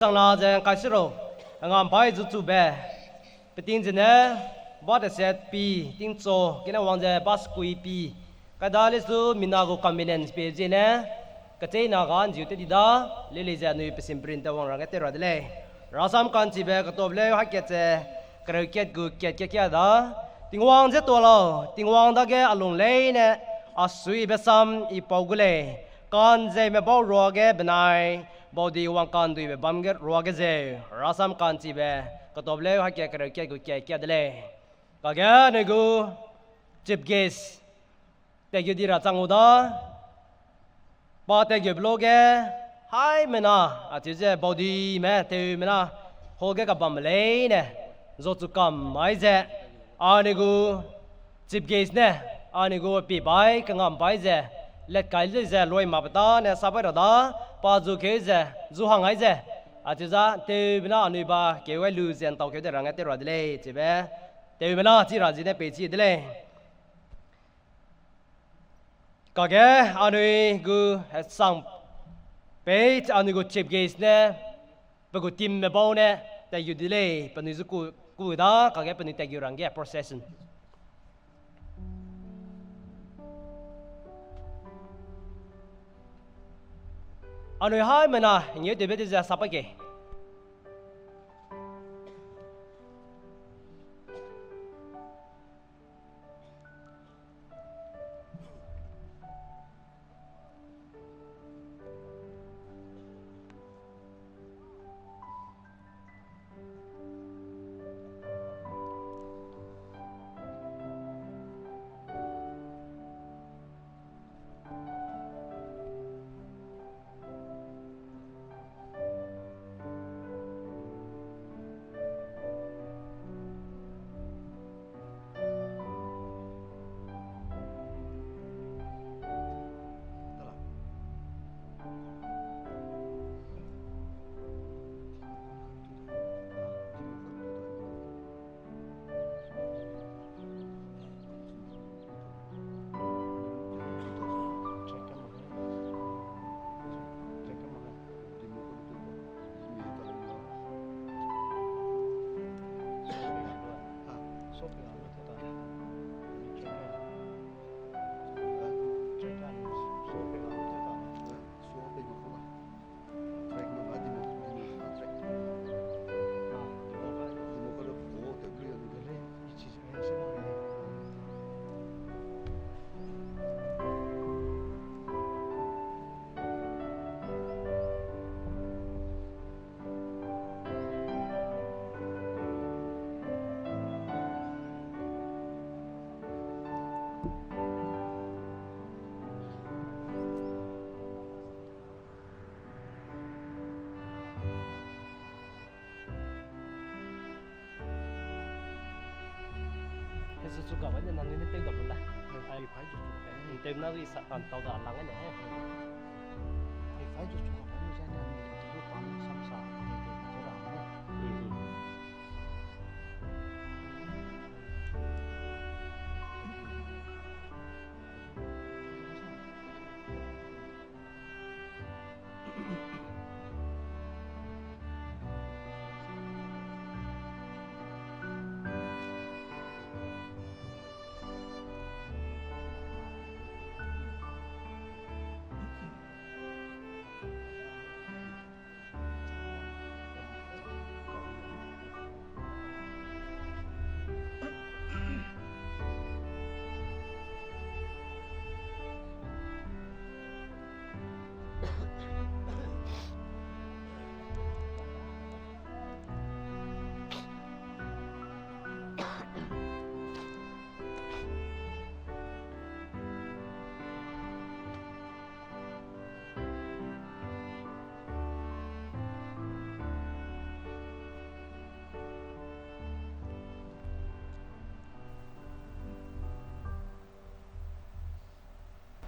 上拉在开始喽，俺拍就做呗，不定着呢，把这些比定做，给那往在把十几比，个大的是民那个 convenience 比着呢，个这那个就得的，你理解你不是 print 往上个得了的嘞，然后咱们看这边个多不嘞，还给这个人给个给的，定往这多了，定往那个阿龙嘞呢，阿水别三一包过嘞，干这没包热个本来。body wang kan tu be bam ge ro ge je rasam kan chi be ka tob le ha ke ke ku ke dele ka ga ne gu chip gas te yu di ra chang u da ba te ge blo ge hai me na a chi je body me te me na ho ge ka bam le ne zo chu kam mai je a ne gu chip gas ne a ne gu pi bai ka ngam bai je let kai le je loi ma ba ne sa ba da pa zu ke je zu hang ai je a chi za te bina ani ba ke wai lu zen tau ke de rang te ro de le chi be te bina chi ra ji ne pe chi de le ka ge ani gu sang pe ani gu chip gas ne ba gu tim me bo ne te yu de le pa ni zu ku da ka ge pa ni te yu rang ge processing anh ơi hai mình à nhớ từ bây giờ sắp cái sự chú gặp vấn đề này nên tiêu gặp luôn đã phải tiêu nó đi sẵn tàu đà lăng cái này phải chú gặp vấn đề này thì chú tắm sắm sả thì chú làm đấy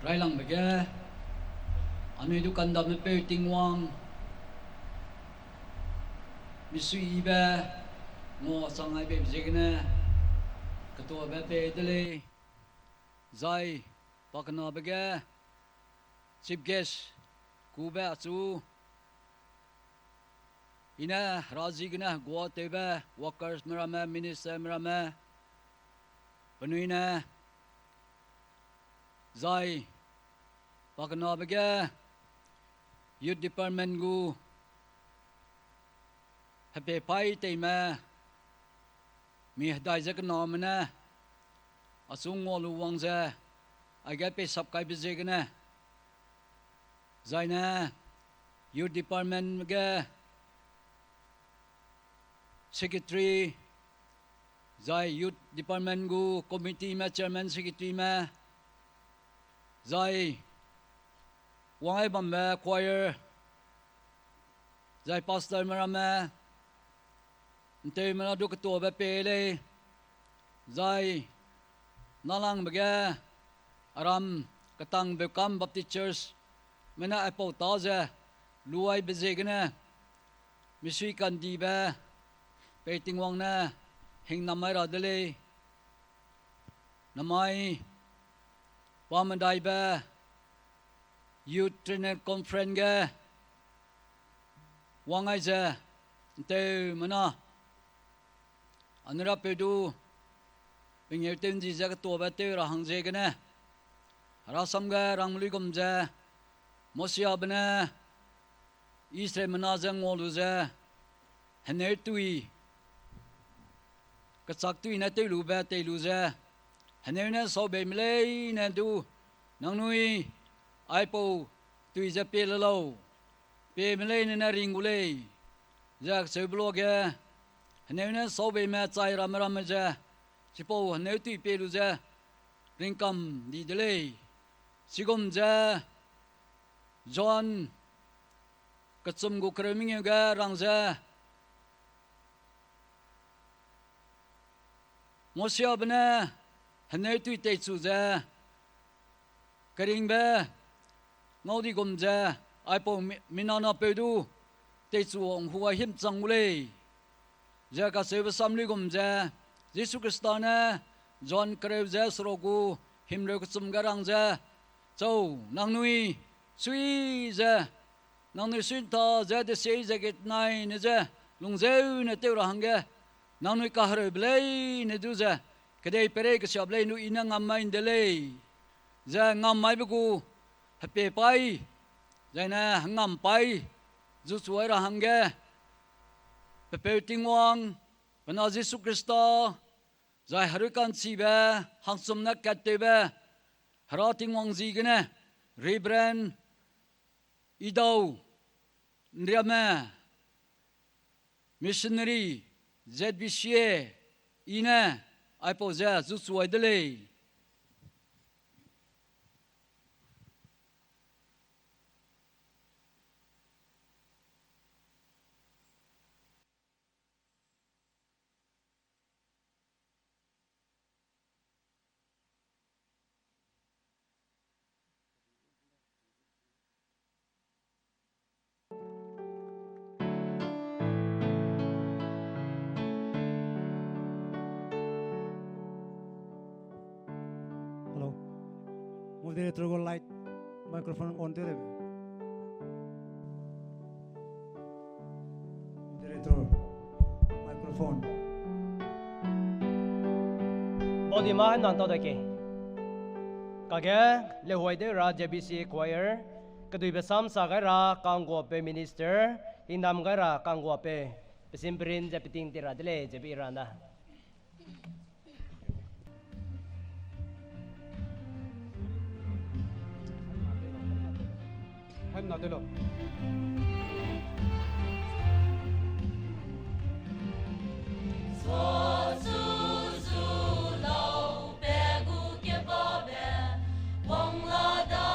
Rai lang bege, anu itu kandam ne pe tingwang, misui be, ngo sangai be bijekne, ketua be pe dele, zai, pakna bege, chief guest, ku be acu, ina razi gina gua tebe workers merame minister merame penuina zai pakna bege youth department gu hape pai teima mi dai jak nomna asung ngolu wangza aga pe sab kai bije gna zaina youth department ge secretary zai youth department gu committee ma chairman secretary ma zai wangai bamba choir zai pastor marama nte mana du ketua bpl zai nalang baga aram Katang Beukam Baptist Church mana apau taza luai bezegna misui kan diba peting wang na hing namai radale namai pamandai ba youth trainer conference ga wangai za te mana anura pedu pengir tem ji za to ba te ra hang je gana rasam ga rangli gom za mosia bana isre mana za ngolu za haner tui katsak tui na te lu ba te lu za haner na so be mlei na du nang nui ai po tui za pe lo pe mlei na ringule za se blog ga haner na so be ma chai ram ram za chipo haner tui pe lu za ringkam di dele sigom za John katsum gu kreming ga rang za mosia bana haner tui te chu za karing ba ngodi gom za ai po minana pedu te chu ong huwa him chang ule ja ka se sam li gom za Jesu Kristana John krev za srogu himre kutsum garang za chau nang nui sui za nang nui sin ta za de sei za get nai ne za lung zeu ne te ra hanga nang nui ka hre blei ne du za kadai pere ka sab lei nu ina ngam mai de lei za ngam mai bu hape pai zaina ngam pai zu chuai ra hanga pe tingwang pana Jesu Krista zai harukan si ba hangsum na katte ba hara tingwang zi gane Reverend idau nriama missionary ZBCA ina aipo za zu chuai de lei Hello. Moderator go light microphone on to them. Moderator microphone. body ma nan to da ke kage le hoi de ra JBCA choir kadui be sam sa ga ra kanggo pe minister hinam ga ra kanggo pe pesim brin ja piting ti ra dele je bi ra na I'm not alone. Hãy subscribe cho kênh Ghiền Mì Gõ để không bỏ lỡ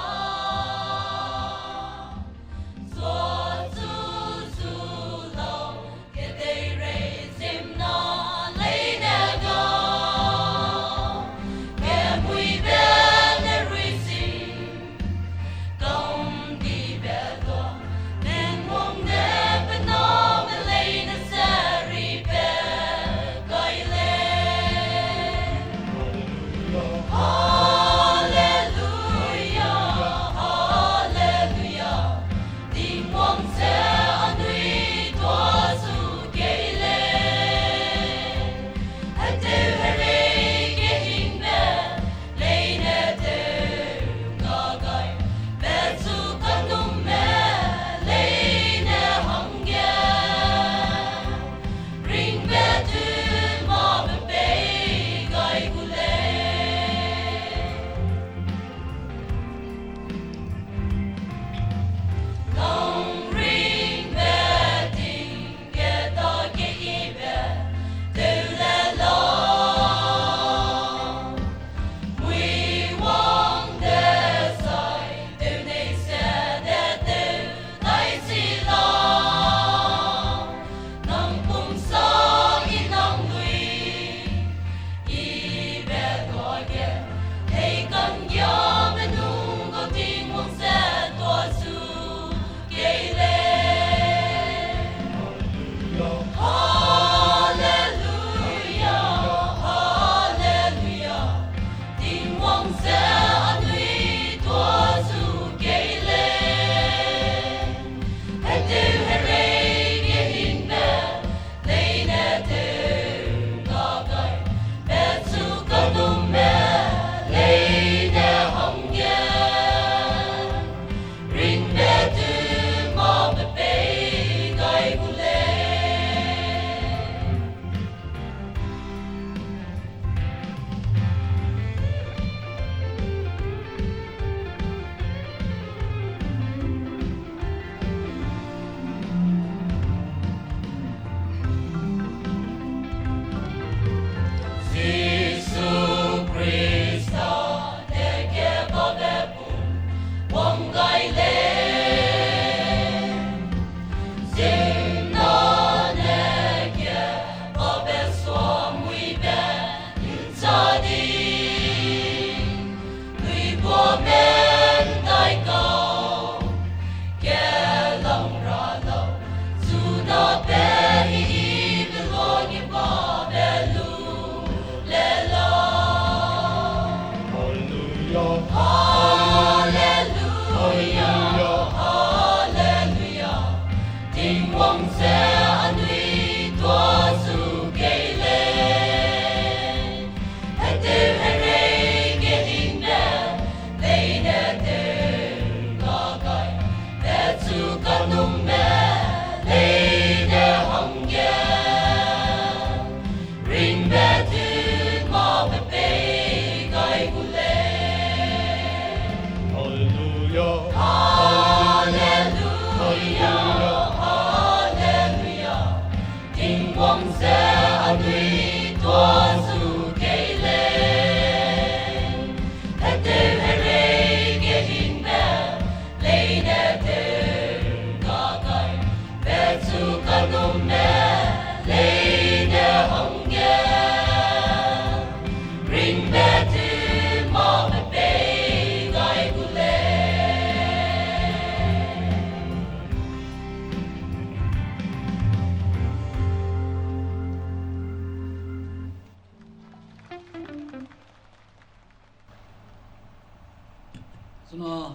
Tuna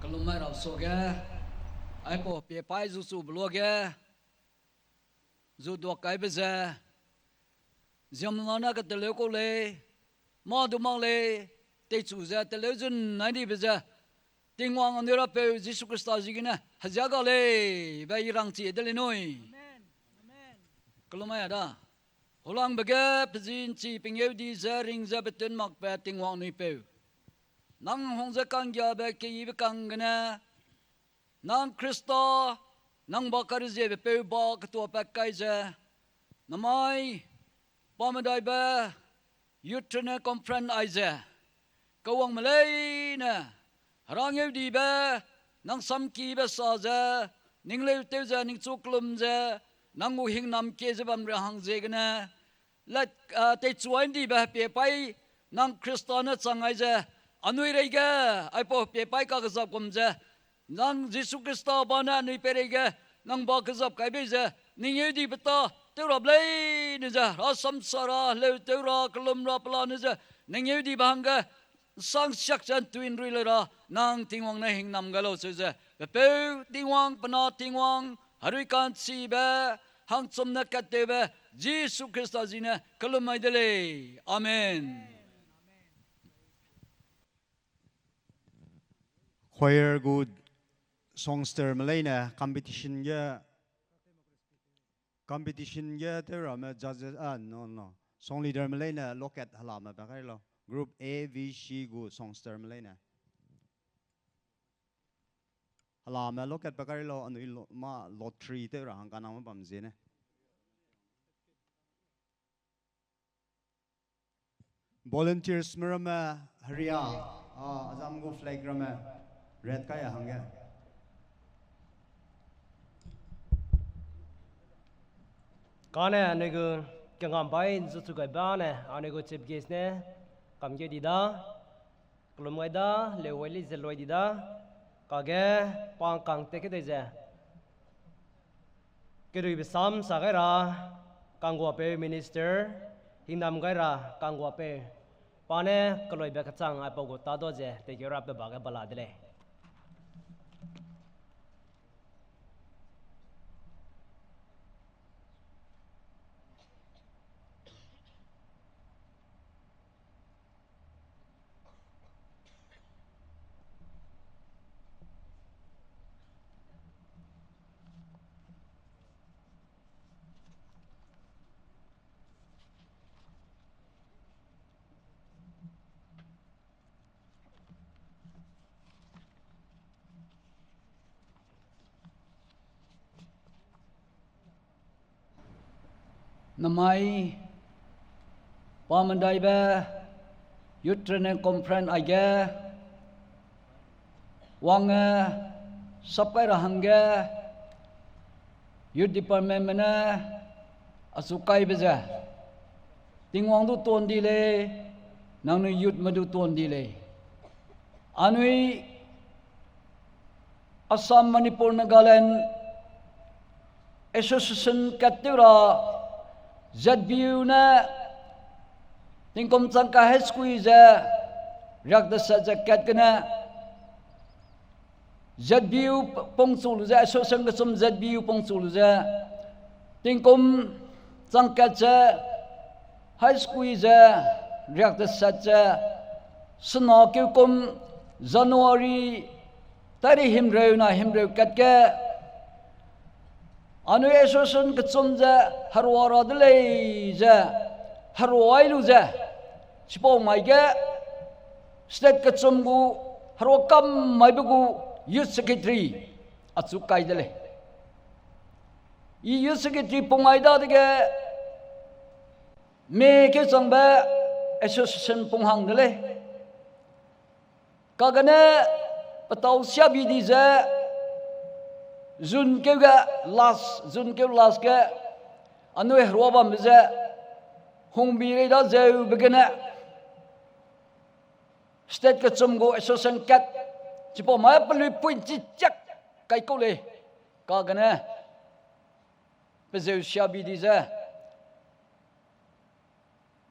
kalumai rau so ge ai po pe pai zu su blo ge zu do kai be za ziam na ka te le ko le ma du mang le te chu za te le jun nai di be za ting wang an ra pe Jesus Christ ji ge na ha ja ga le ba i rang chi de le noi amen kalumai ada holang be ge pzin chi ping eu di za ring za betun mak pa ting wang ni pe nang hong za kang ya be ke yi be kang gana nang Kristo nang ba kar je be pe ba ka to pa kai za namai pa ma dai ba yutrna conference ai za ka wang malai na rang eu di ba nang sam ki ba sa za ning le te za ning chu klum za nang u hing nam ke za bam ra hang je gana la te chuan di ba pe pai nang Kristo na changai za anui reiga ai po pe pai ka zap kom za nang Jesus Kristo bana nui pe reiga nang ba ka zap kai be za ning ye di bata te rob lei ni za ra sam sara le te ra klum ra pla ni za ning ye di banga sang sak chan twin ri le ra nang tingwang na hing nam ga lo se za pe tingwang pana tingwang harui kan si ba hang chom na ka te ba Jesus Kristo zina kalumai de le amen. Choir good songster Malayna competition there are judges no song leader Malayna look at halama bakay group A V C good songster Malayna halama look at bakay ano ma lottery there ang kanang mapamzine volunteers marama haria azam go flag rama red kaya hangya Kane ane ko HENGAMPHAI ZUCHUBE ba ne ane ko chief guest ne kam ke di da klumai da le wali zeloi di da ka ge pang kang te ke de je ke ri sam sa ga ra kang wa pe minister hinam ga ra kang wa pe pa ne kloi be ka chang ai po go ta do je te ke ra pe ba ga bala de le Namai pamandai ba yutrene conference aiga wang sapai rahanga youth department mana asukai beja tingwang du ton di le nang nu youth madu ton di le anui Assam Manipur Nagaland Association Katura ZBU na tingkom changka high school za rak da sa jakat kana ZBU pongsul za association ka som ZBU pongsul za tingkom changka cha high school za rak da sa cha sno ke kom January tari himreu na himreu kat ka anu association ketsum za harwara dele za harwai lu za sipo mai ga state ketsum gu harwakam mai bu youth secretary achu kai dele I youth secretary pongai da de me ke changba association ponghang dele kagana patau sia bi di za Zun kêu las ke anu hroba mze hung bi re da zeu begena state ka chumgo association kat chipo ma plu pui chi chak kai ko le ka gana pe zeu shabi di za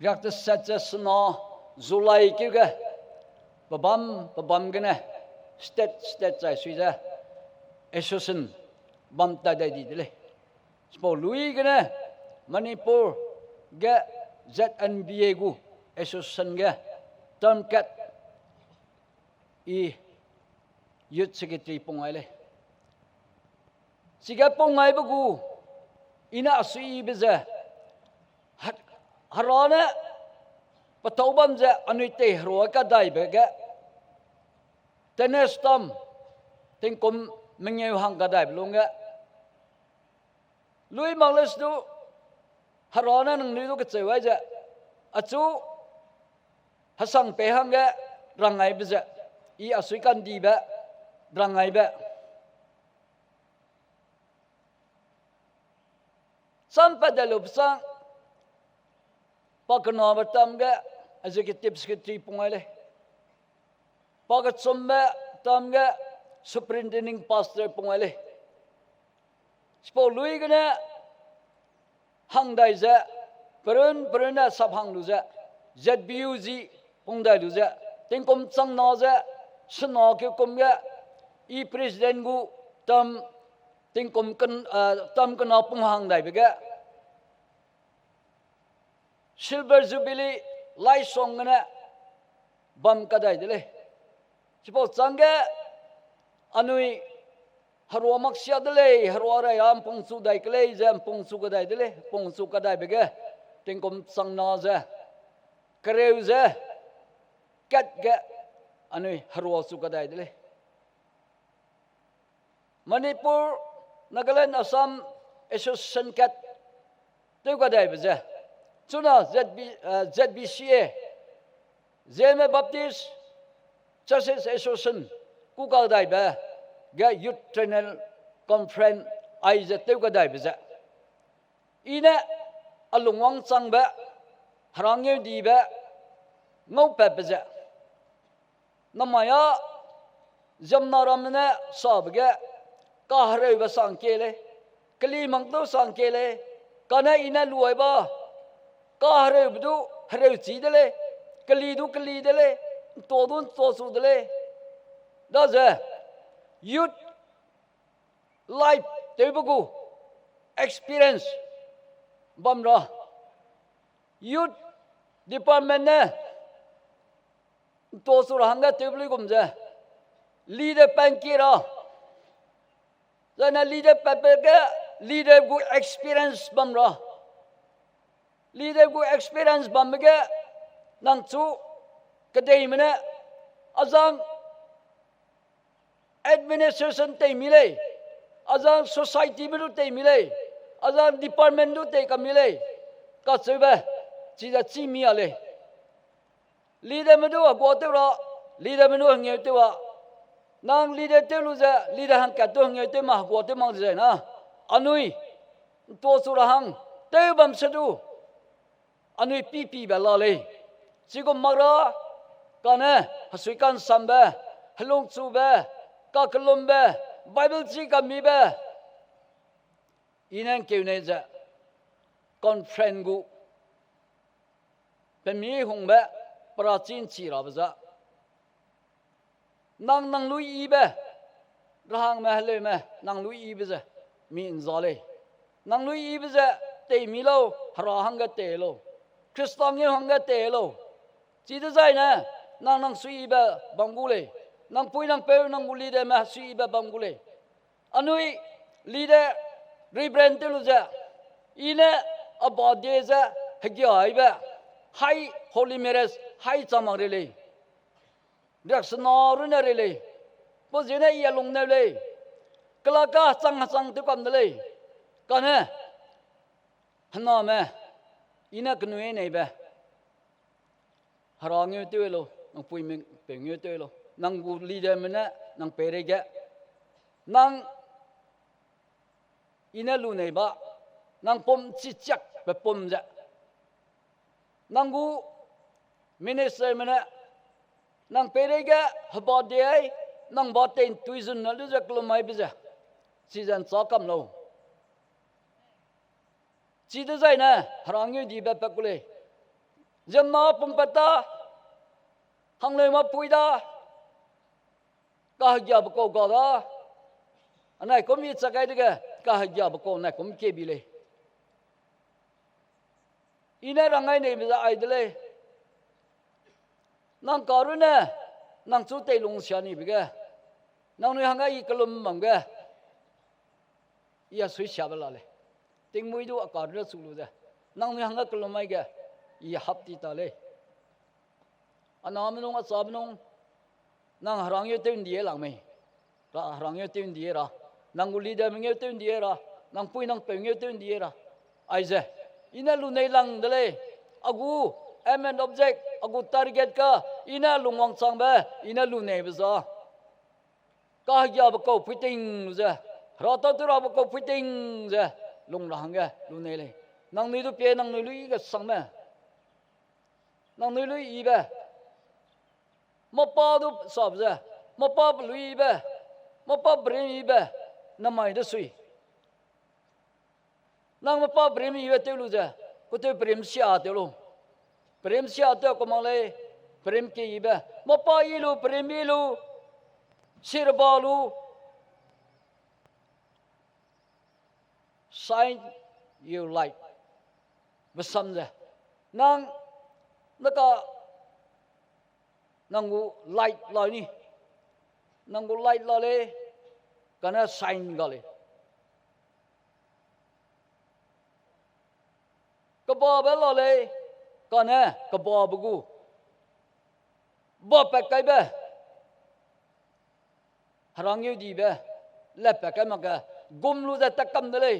yak ta sat sno zulai ke ga ปะบอมกันนะสเตทใจสุดจะเอชสันบอมตาได้ดีเลยสปอลุยกันนะมณิปุรแก ZNBA กูเอชสันแกตอนกัดyouth secretary pong ay le siga pong ay bagu ina asui beza harana patawban za anuite hroa ka dai bega tenestam tingkom mengeu hang ka dai blunga lui mangles du harana nang nidu ka chewai ja achu hasang pe hang ga rangai beza I asui kan di ba drangai ba sampai dalam sang pakna batam ga executive secretary pungai le pakat somba tam ga superintending pastor pungai le spolui gana hang dai za perun sab hang lu za ZBUG pungdai lu za tingkom sang na za sena ke kom ga I president gu tam tingkom tam kana pung hang dai bega silver jubilee lai song na bam ka dai dele sipo changga anui harwa maksya dele harwa ra yam pung su dai kle jam pung su ka dai dele pung su ka dai bega tingkom sang na za kareu za kat ga anui harwa su ka dai dele Manipur Nagaland Assam Association kat tu ka dai beja Chuna ZBCA ZEME Baptist Churches Association ku ka dai ba ga youth TRIENNIAL conference ai za tu ka dai beja ina alungwang chang ba harangye di ba ngau pa beja namaya jamnaramna sabga kahre ba sangkele kali mangto sangkele kana ina luai ba kahre bdu hare chi dele kali dele todun tosu dele daze youth life tebugu experience bamra youth department ne tosu hanga tebli gumja leader pankira Zana leader papega leader gu experience bamra leader gu experience bamga nang chu kadai mana azang administration te mile azang society mu te mile azang department du te kamile ka cheba chida chi mi ale leader mu du go te ra leader mu nge te wa nang leader te lu za leader hang ka to nge te ma go te mang je na anui to su ra hang te bam sadu anui pi ba la le sigo magra kana hasui kan samba halung chu ba ka kalum ba bible chi ka mi ba inan ke ne za conference gu pe mi hong ba prachin chi ra ba za nang lui i ba rahang ma le ma nang lui i ba za mi in za le nang lui i ba za te mi lo hra hang ga te lo Kristam ye hang ga te lo chi da zai na nang sui ba bangu le nang pui nang pe nang guli de ma sui ba bangu le anui leader rebrand te lu za ina abade za hagya ai ba hai holy marriage hai chamang re le Daksana na rele, pojena iya long na le, kelaka sang tu kam le, kana, hana me, ina kenue nei ba, harangyo tu lo, nang pui meng pengyo tu lo, nang bu leader mana, nang perega, nang ina lu nei ba, nang pom cicak ba pom ja, nang bu minister mana. Nang perega habadai nang baten tuizun nalu za klomai biza season sakam no chida zai na harangyo di ba pakule jamna pumpata hang lei ma pui da ka ya ba ko ga da anai kom mi chakai de ka ya ba ko na kom ke bi le ina rangai nei bi za ai de le nang karu ne nang chu te lung sia ni bi ga nang noi hanga I kalum mang ga ya sui sia ba la le ting mui du ka ru su lu da nang noi hanga kalum mai ga I hap ti ta le anam nong asab nong nang harang ye ten die lang mai ra harang ye ten die ra nang uli da meng ye ten die ra nang pui nang peng ye ten die ra ai ze ina lu nei lang de le agu aim and object agu target ka ina lungwang chang ba ina lu nei ba za ka ya ba ko fiting ze ra ta tu ra ba ko fiting ze lung ra hang ga lu nei le nang ni du pe nang ni lu I ga sang ma nang ni lu I ba mo pa du sab ze mo pa lu I ba mo pa brim I ba na mai da sui nang mo pa brim I ba te lu ze ko te brim sia te lu brim sia te ko ma le brim ke I ba mo pa I lu brim I lu sir ba lu shine you light besam ze nang naka nangu light la ni nangu light la le kana shine ga le ka ba ba la le kana ka ba bu gu ba pa kai ba harang yu di ba la pa kai ma ka gum lu da takam de le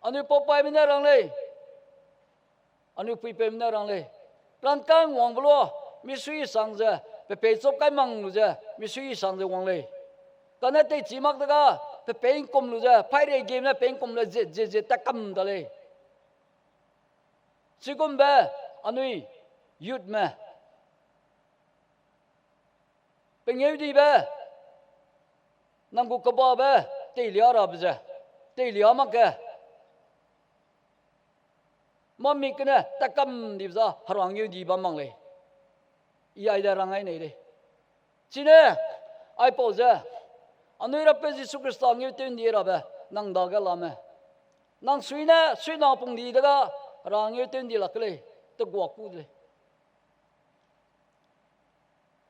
anu po pai mina rang le anu pui pe mina rang le ran kang wang blo mi sui sang ze pe pe chop kai mang lu ze mi sui sang ze wang le kana te chi mak da ga pe pe kom lu ze pai re game na pe kom le je takam da le chi kom ba anu youth ma pe ngeu di ba nang ku ka ba ba te lia ra ba ze te lia ma ka mami kena takam di za harang yu di ba mang le ai da rangai nei le chine ai po za anui ra pe Jesu Christ ang yu ten di ra ba nang da ga la ma nang sui na pung di da ga rang yu ten di la kle to gwa ku le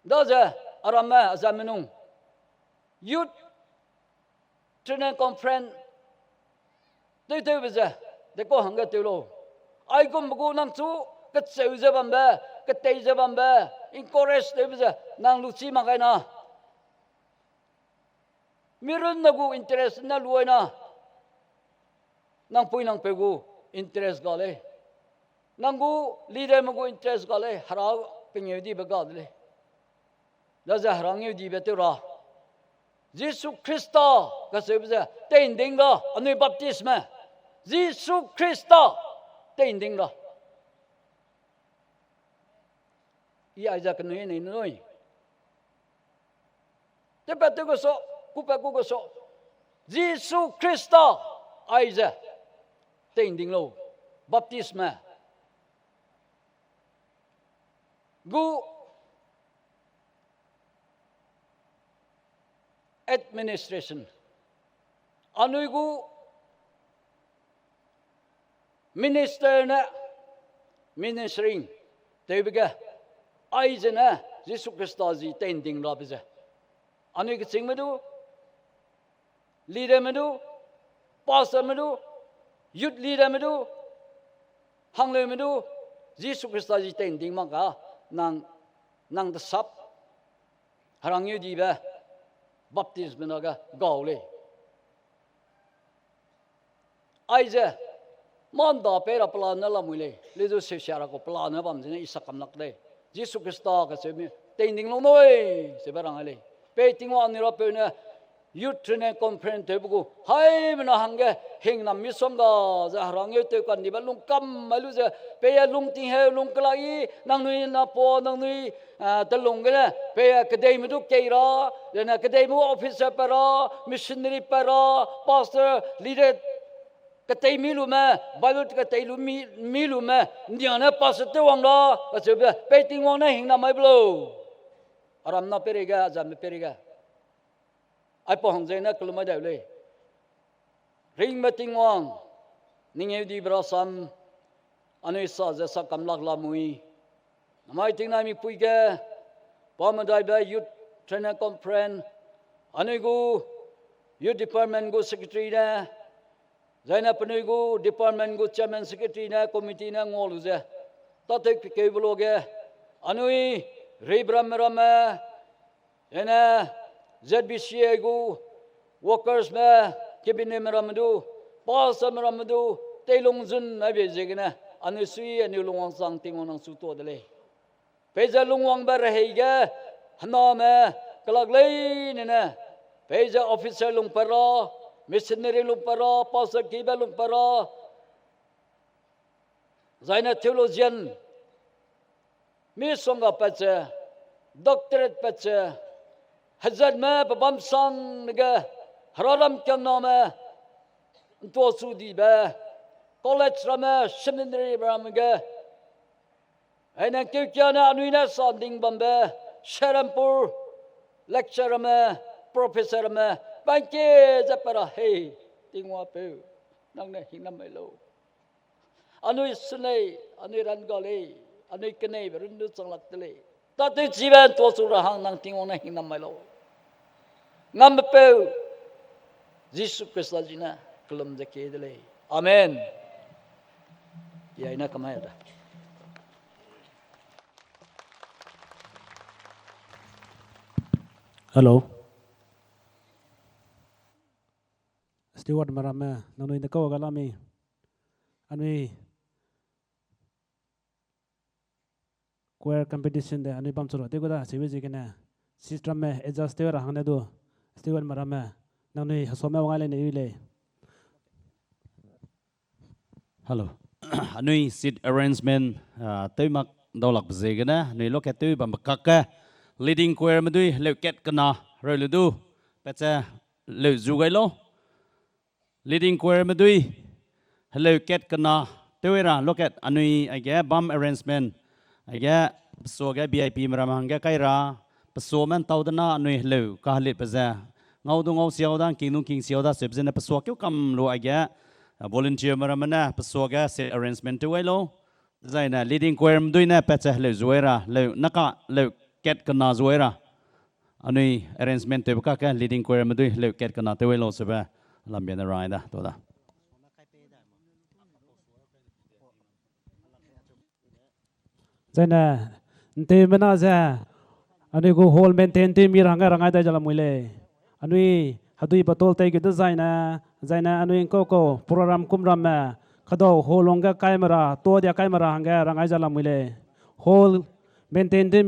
da za arama azamenung youth training conference te ba za de ko hanga te lo ai gom bu nang chu ka cheu je bam ba ka tei je bam ba encourage te ba nang lu chi ma kai na mirun na gu interest na luai na nang pui nang pe gu interest ga le nang gu leader ma gu interest ga le harau pingye di ba ga le la za harang yu di ba te ra Jesus Christa ka se ba te ding ga anu baptism Jesus Christa te ding ga ai za ka nei nei noi te pa te go so ku pa ku go so Jesus Christa ai za te ding lo baptism gu administration anu gu minister na ministering te biga ai jana Jesus Christa ji tending ra biza anu ki ching madu leader madu pastor madu youth leader madu hangle madu Jesus Christa ji tending ma ka nang da sap harang yu di ba baptism na ga gaule ai ja man da pe ra plan na la mule le do se shara ko plan na bam jene isakam nak le Jesus Christa ka se mi tending lo noi se barang ale pe tingwa ni ra pe na youth training conference te bu hai mena hange hing nam mi som ga za harang ye te kan ni ba lung kam malu je pe ya lung ti he lung klai nang nui na po nang nui ta lung ga pe ya kadai mu du ke ra na kadai mu officer para missionary para pastor leader kadai mi lu ma bible kadai lu mi lu ma ndian na pastor te wang la ka se pe ting wang na hing na mai blo aram na periga jam periga ai po hang jena kulma da le ring meting wang ninge di brasam anui sa ja sa kam lak la mui mai ting na mi puiga pamadai ba youth trainer conference anui gu youth department gu secretary na zaina panui gu department gu chairman secretary na committee na ngol je ta tek ke bloge anui rebram rama ena ZBCA gu workers ma kibine maramadu pasa maramadu telung jun na be jegna anu sui anu lungwang sang tingon ang suto dele peja lungwang ba rahiga hana ma kalak lei ne na peja officer lung para missionary lung para pasa kiba lung para zaina theologian mi songa pacha doctorate pacha hazard ma babam sang naga hararam kyang nama to sudi ba college rama seminary ramaga aina kyana anuina sanding bamba sharampur lecturer ma professor ma banke japara hey tingwa pe nang na hinam melo anui sunai anui ran gale anui kenai berundu sanglak tele tatu jiban to sura hang nang tingwa na hinam melo ngam pe Jesus Christ jina kelam jake dele amen ya ina kamaya da Hello. Steward marama nanu inda ko galami. Anui choir competition de anui pamchoro te goda sebeji kena system me adjust te rahane do steward marama nanu hasome wangale ne ile. Hello. Anui seat arrangement teumak dolak bezegena nui loket tu bambakaka leading choir madui leuket kana roludu pecha leu zugailo leading choir madui leuket kana teuera loket anui aga bum arrangement aga soga VIP maramanga kaira pasoman taudana anui leu kahlit peza ngau du ngau siawda kingnu king siawda sebzena paso kyu kam lo aga volunteer maramana pasoga set arrangement teuelo zaina leading choir madui na pecha leu zuera leu naka leu ket kana zuera anui arrangement te ka leading choir madui leu ket kana te welo seba lambian raida toda Zaina nte mana za anui go hall maintain te mi ranga ranga da jala muile anui hadui patol te gida zaina anui ko program kumram ma khado holonga camera to dia camera hanga ranga jala muile hall maintain te